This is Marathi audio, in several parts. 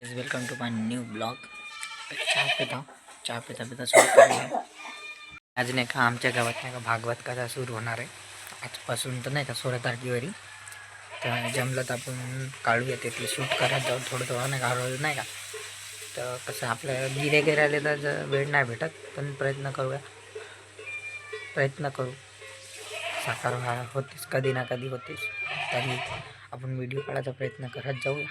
Welcome to my new blog. चहा पिता सुरू करूया. आज नाही का आमच्या गावात नाही का भागवत कथा सुरू होणार आहे. आजपासून तर नाही का 16 तारखेवरी. तर जमलं तर आपण काढूया ते शूट करत जाऊ थोडं नाही का हळूहळू नाही का. तर कसं आपल्याला गिरे आले तर वेळ नाही भेटत, पण प्रयत्न करू. साकार होतेच, कधी ना कधी होतेच. तरी आपण व्हिडिओ काढायचा प्रयत्न करत जाऊया.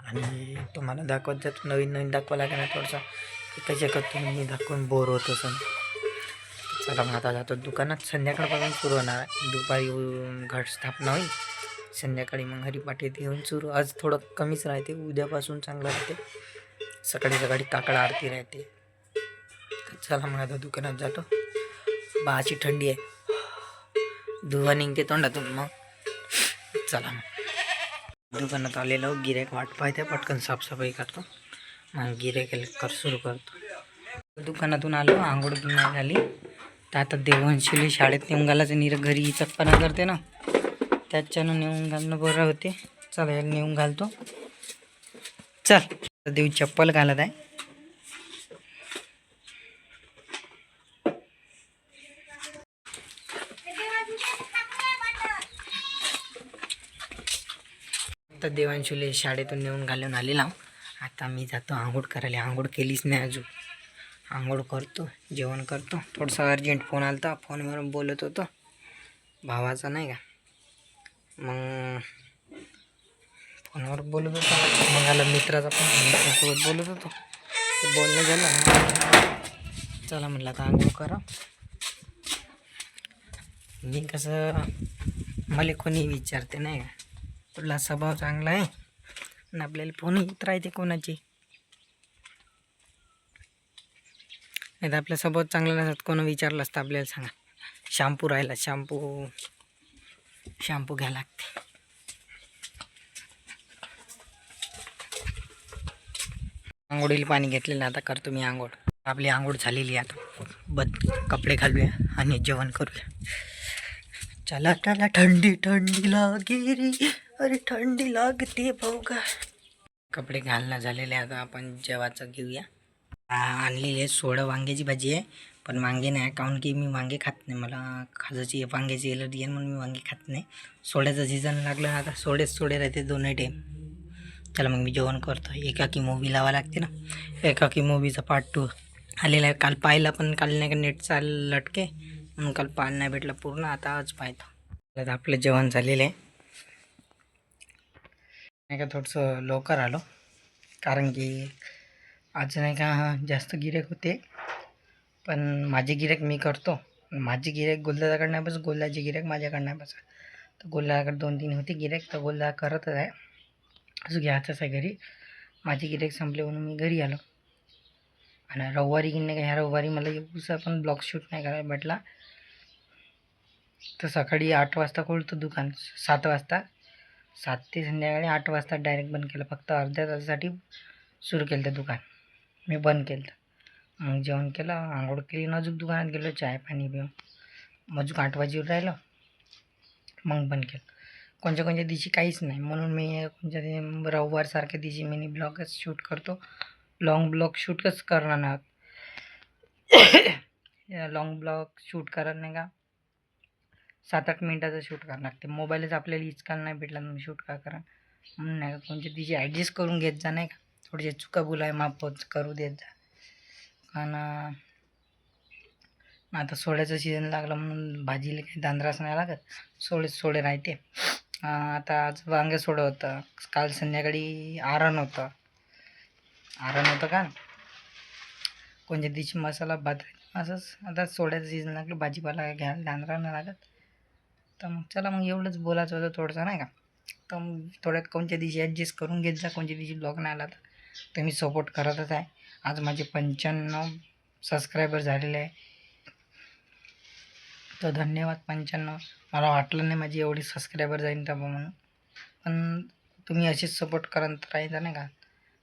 आणि तुम्हाला दाखवत जातो, नवीन दाखवा लागेल ना थोडंसं. एकाच एकात तुम्ही दाखवून बोर होत असेल. चला मग आता जातो दुकानात. संध्याकाळपासून सुरू होणार आहे. दुपारी घट स्थापना होईल, संध्याकाळी मग हरिपाठ येऊन सुरू. आज थोडं कमीच राहते, उद्यापासून चांगलं राहते. सकाळी काकड आरती राहते. तर चला मग आता दुकानात जातो. बाची थंडी आहे, धुवा निघते तोंडातून. मग चला मग दुकानात आलेलो, गिऱ्हाईक वाट पाहते, पटकन साफसफाई करतो, मग गिऱ्हाईक सुरू करतो. दुकानातून आलो, आंघोळ नाही झाली तर आता देवांशीला शाळेत नेऊन घालायचं. घरी चकपणा करते ना, त्याच्यानं नेऊन घालणं बरं होते. चला याला नेऊन घालतो. चल देव चप्पल घालत आहे. तर देवांशुले शाळेतून नेऊन घालून आलेला. आता मी जातो आंघोळ करायला. आंघोळ केलीच नाही अजून. आंघोळ करतो, जेवण करतो. थोडंसं अर्जंट फोन आला होता, फोनवर बोलत होतो भावाचा नाही का. मग फोनवर बोलत होतो, मग आला मित्राचा पण, मित्रासोबत बोलत होतो. ते बोलणं झालं. चला म्हटलं आता आंघोळ करा. मी कसं, मला कोणी विचारते नाही का, तुला स्वभाव चांगला आहे आणि आपल्याला फोन येत राहते कोणाची. नाही तर आपला स्वभाव चांगला नसत, कोण विचारलं असतं आपल्याला. सांगा, शॅम्पू राहिला, शॅम्पू घ्यायला लागते. आंघोळीला पाणी घेतलेलं, आता करतो मी आंघोळ. आपली आंघोळ झालेली आहे. आता कपडे घालूया आणि जेवण करूया. चला थंडी लागे रे, अरे थंडी लागते भाऊगा. कपडे घालणं झालेले, आता आपण जेवायचं घेऊया. आणलेली आहे सोडा वांग्याची भाजी आहे, पण वांगे नाही, काहून की मी वांगे खात नाही. मला खाजाची वांग्याची एलर्जी आहे, म्हणून मी वांगे खात नाही. सोड्याचं सीझन लागलं ना, आता सोडे राहते दोन्ही टाईम. चला मग मी जेवण करतो. एकाकी मूवी लावा लागते ना, एकाकी मूवीचा पार्ट 2 आलेला आहे. काल पाहिला, पण काल नाही का नेटचा लटके, म्हणून काल पाहायला नाही भेटला पूर्ण. आता आज पाहतो. आता आपलं जेवण झालेलं आहे. नाही का थोडंसं लवकर आलो, कारण की आज नाही का जास्त गिऱ्हाईक होते. पण माझे गिऱ्हाईक मी करतो. माझे गिऱ्हाईक गोलदादाकडे नाही, बस गोलदाची गिऱ्हाईक माझ्याकडे नाही बस. तर गोलदादाकडे 2-3 होते गिऱ्हाईक, तर गोलदादा करतच आहे. अजून घ्यायचंच आहे घरी. माझे गिऱ्हाईक संपले म्हणून मी घरी आलो. आणि रविवारी की नाही का, ह्या रविवारी मला एक पण ब्लॉग शूट नाही करायला भेटला. तर सकाळी 8 वाजता खोलतो दुकान, 7 वाजता, 7 ते संध्याकाळी 8 वाजता डायरेक्ट बंद केलं. फक्त अर्ध्या तासासाठी सुरू केलं ते दुकान, मी बंद केलं. मग जेवण केलं, आंघोळ केली, अजून दुकानात गेलो, चाय पाणी पिऊन. मजूक 8 वाजेवर राहिलं, मग बंद केलं. कोणत्या दिवशी काहीच नाही, म्हणून मी कोणत्या रविवारसारख्या दिवशी मिनी ब्लॉगच शूट करतो. लॉंग ब्लॉग शूटच करणार ना. लॉंग ब्लॉग शूट करत नाही का, 7-8 मिनटाचं शूट करावं लागते. मोबाईलच आपल्याला इचकाल नाही भेटला, मग शूट का करा. म्हणून नाही का कोणत्या दिवशी ॲडजस्ट करून घेत जा नाही का. थोडेसे चुका बुलाय माफच करू देत जा. कारण आता सोड्याचं सीझन लागलं म्हणून भाजीला काही दांद्रास नाही लागत, सोडे राहते. आता आज वांगे सोडं होतं, काल संध्याकाळी आरण होतं का. कोणत्या दिवशी मसाला भात, असंच. आता सोड्याचं सीझन लागलं, भाजीपाला घ्यायला दांद्रा नाही लागत. तर मग चला, मग एवढंच बोलायचं होतं थोडंसं नाही का. तर मग थोड्या कोणत्या दिवशी ॲडजस्ट करून घेत जा. कोणत्या दिवशी ब्लॉग नाही आला तर तुम्ही सपोर्ट करतच आहे. आज माझे 95 सबस्क्रायबर झालेले आहे, तर धन्यवाद 95. मला वाटलं नाही माझी एवढी सबस्क्रायबर जाईन तर म्हणून, पण तुम्ही असेच सपोर्ट करत राहायचा नाही का.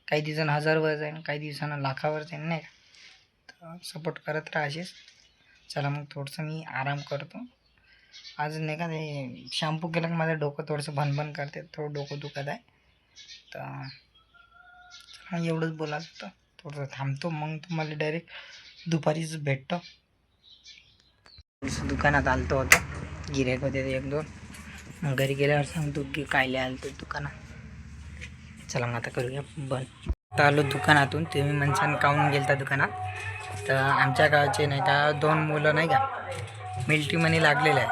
काही दिवसांना 1000वर जाईन, काही दिवसांना लाखावर जाईन नाही का. तर सपोर्ट करत राहा असेच. चला मग थोडंसं मी आराम करतो. आज नाही का ते शॅम्पू केलं की माझं डोकं थोडंसं भनभन करते, थोडं डोकं दुखत आहे. तर हां एवढंच बोलायचं होतं. थोडंसं थांबतो मग तुम्हाला डायरेक्ट दुपारीच भेटतो. दुकानात आलतो होतो, गिऱ्हाईक होते 1-2. मग घरी गेल्यावर सांगतो की कायले आलतो दुकानात. चला मग आता करूया बंद. आता आलो दुकानातून. तुम्ही माणसाने काऊन गेलता दुकानात? तर आमच्या गावाचे नाही का 2 मुलं नाही का मिलिटरी मनी लागलेलं आहे.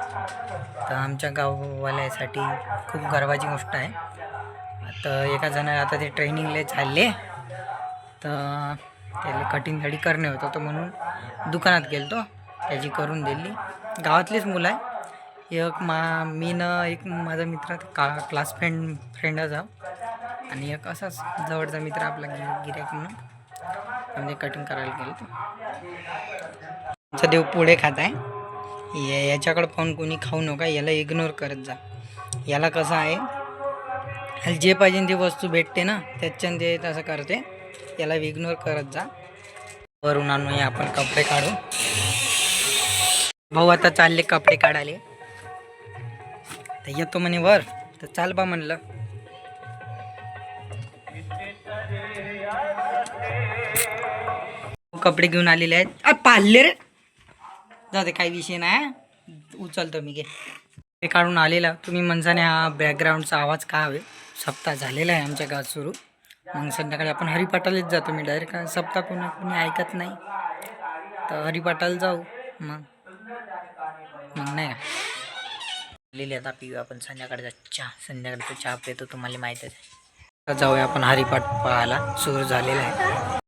तर आमच्या गाववाल्यासाठी खूप गर्वाची गोष्ट आहे. आता एका जणाला आता ते ट्रेनिंगला चालले, तर त्याला कटिंग दाढी करणे होतं, तर म्हणून दुकानात गेलतो, त्याची करून दिली. गावातलीच मुलं आहे. एक एक माझा मित्र क्लास फ्रेंडच आहे, आणि एक असाच जवळचा मित्र आपला गिऱ्हाईक म्हणून म्हणजे कटिंग करायला गेलो. तो देव पुढे खात आहे. याच्याकडे पाहून कोणी खाऊ नका, याला इग्नोर करत जा. याला कसं आहे, ह्याला जे पाहिजे ती वस्तू भेटते ना, त्याच्यानं ते तसं करते. याला इग्नोर करत जा. वरून आणून आपण कपडे काढू. भाऊ आता चालले कपडे काढाले. तर येतो म्हणे वर, तर चाल बा म्हणलं. कपडे घेऊन आलेले आहेत. पाहिले रे, जाते काही विषय नाही, उचलतो मी. ते काढून आलेला. तुम्ही म्हणसाने हा बॅकग्राऊंडचा आवाज का हवे. सप्ताह झालेला आहे आमच्या गावात सुरू. मग संध्याकाळी आपण हरिपाठालाच जातो. मी डायरेक्ट सप्ताह कोणी ऐकत नाही, तर हरिपाठाला जाऊ. मग नाही का आलेले आता पिऊ आपण संध्याकाळचा चहा. संध्याकाळचा चहा पितो, तुम्हाला माहीतच आहे. आता जाऊया आपण हरिपाठ पाहायला. सुरू झालेला आहे.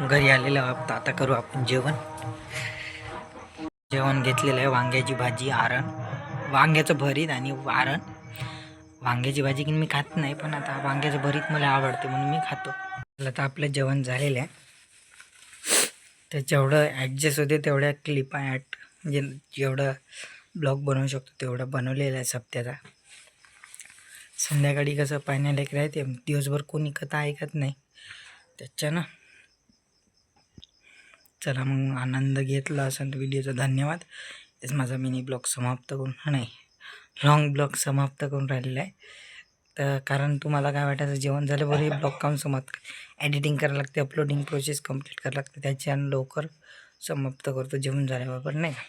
घरी आलेलं आहोत. आता करू आपण जेवण. जेवण घेतलेलं आहे. वांग्याची भाजी, आरण, वांग्याचं भरीत आणि आरण. वांग्याची भाजी की मी खात नाही, पण आता वांग्याचं भरीत मला आवडते म्हणून मी खातो. आता आपलं जेवण झालेलं आहे. तर जेवढं ॲडजस्ट होते तेवढ्या क्लिपा म्हणजे जेवढं ब्लॉग बनवू शकतो तेवढं बनवलेलं आहे सप्त्याचा. संध्याकाळी कसं पाण्याला एक राहते, दिवसभर कोणी कथा ऐकत नाही, त्याच्यानं. चला मग आनंद घेतला असेल तर व्हिडिओचा धन्यवाद. तेच माझा मिनी ब्लॉग समाप्त करून नाही लॉंग ब्लॉग समाप्त करून राहिलेला आहे. तर कारण तुम्हाला काय वाटायचं जेवण झालं बरं हे ब्लॉग काऊन समाप्त, एडिटिंग करायला लागते, अपलोडिंग प्रोसेस कंप्लीट करायला लागते, त्याच्यानं लवकर समाप्त करतो जेवण झाल्याबरोबर नाही का.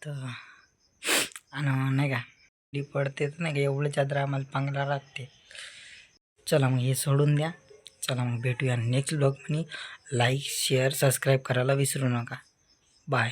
तर आणि नाही का पडते तर नाही का एवढं चादर आम्हाला पांगला लागते. चला मग हे सोडून द्या. चला मग भेटूया next blog. Like share subscribe करायला विसरू नका. बाय.